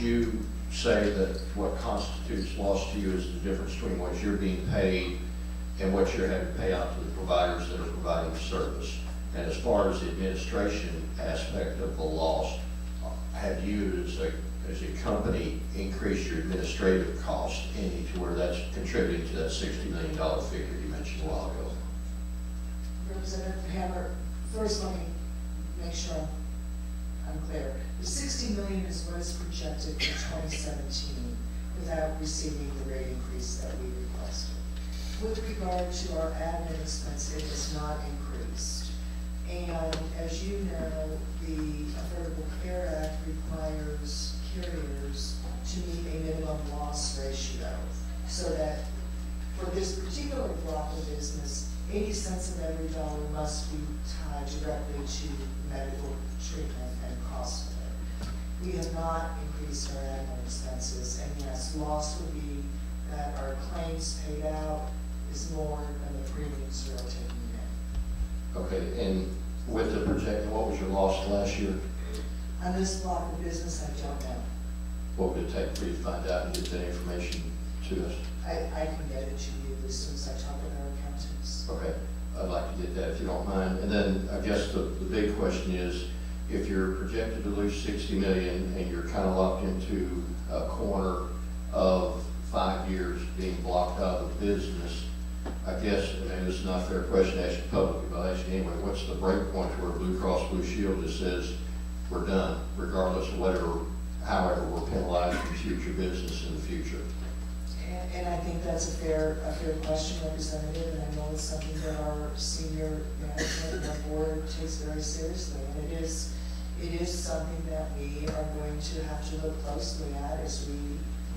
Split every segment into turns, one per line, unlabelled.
you say that what constitutes loss to you is the difference between what you're being paid and what you're having to pay out to the providers that are providing the service? And as far as the administration aspect of the loss, have you as a company increased your administrative cost any to where that's contributing to that $60 million figure you mentioned a while ago?
Representative Hammer, first let me make sure I'm clear. The $60 million is what is projected for 2017 without receiving the rate increase that we requested. With regard to our admin expense, it has not increased. And as you know, the Affordable Care Act requires carriers to meet a minimum loss ratio, so that for this particular block of business, 80 cents of every dollar must be tied directly to medical treatment and cost of it. We have not increased our admin expenses, and yes, loss would be that our claims paid out is more than the premiums we are taking in.
Okay, and with the projection, what was your loss last year?
On this block of business, I don't know.
What would it take for you to find out and get that information to us?
I can get it to you as soon as I talk with our accountants.
Okay, I'd like to get that if you don't mind. And then I guess the big question is, if you're projected to lose $60 million and you're kind of locked into a corner of 5 years being blocked out of the business, I guess, and this is not a fair question to ask you publicly, but I'll ask you anyway, what's the break point where Blue Cross Blue Shield just says, we're done, regardless of whatever, however we're penalizing future business in the future?
And I think that's a fair question, Representative, and I know it's something that our senior management and our board takes very seriously. And it is something that we are going to have to look closely at as we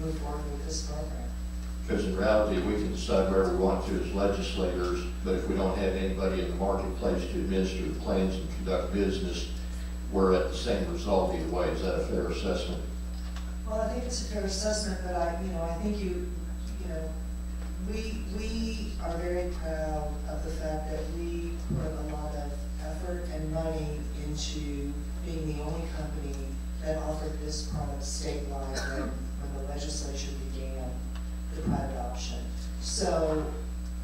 move forward with this program.
Because in reality, we can decide where we want to as legislators, but if we don't have anybody in the marketplace to administer the plans and conduct business, we're at the same result either way. Is that a fair assessment?
Well, I think it's a fair assessment, but I think we are very proud of the fact that we put a lot of effort and money into being the only company that offered this product statewide when the legislature began the private option. So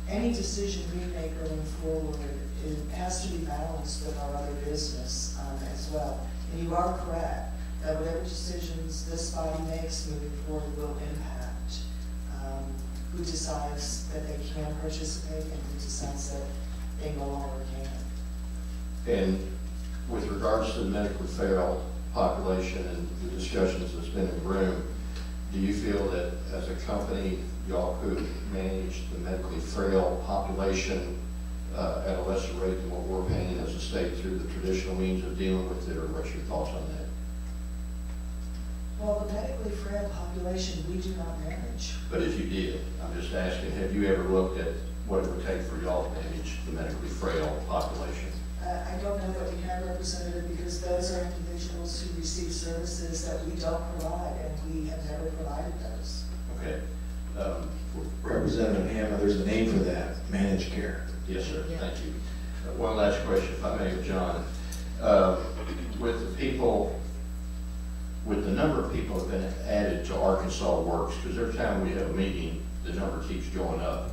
any decision we make going forward, it has to be balanced with our other business as well. And you are correct that whatever decisions this body makes moving forward will impact who decides that they can participate and who decides that they no longer can.
And with regards to the medically frail population and the discussions that's been in the room, do you feel that as a company, y'all could manage the medically frail population at a lesser rate than what we're paying as a state through the traditional means of dealing with it, or what's your thoughts on that?
Well, the medically frail population, we do not manage.
But if you did, I'm just asking, have you ever looked at what it would take for y'all to manage the medically frail population?
I don't know that we have, Representative, because those are individuals who receive services that we don't provide, and we have never provided those.
Okay.
Representative Hammer, there's a name for that, managed care.
Yes, sir.
Yeah.
Thank you. One last question, if I may, of John. With the number of people that have been added to Arkansas Works, because every time we have a meeting, the number keeps going up.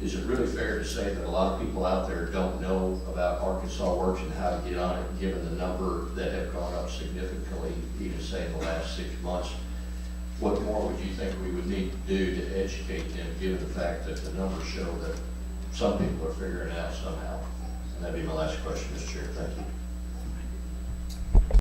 Is it really fair to say that a lot of people out there don't know about Arkansas Works and how to get on it, given the number that have gone up significantly, even say in the last 6 months? What more would you think we would need to do to educate them, given the fact that the numbers show that some people are figuring it out somehow? And that'd be my last question, Mr. Chair. Thank you.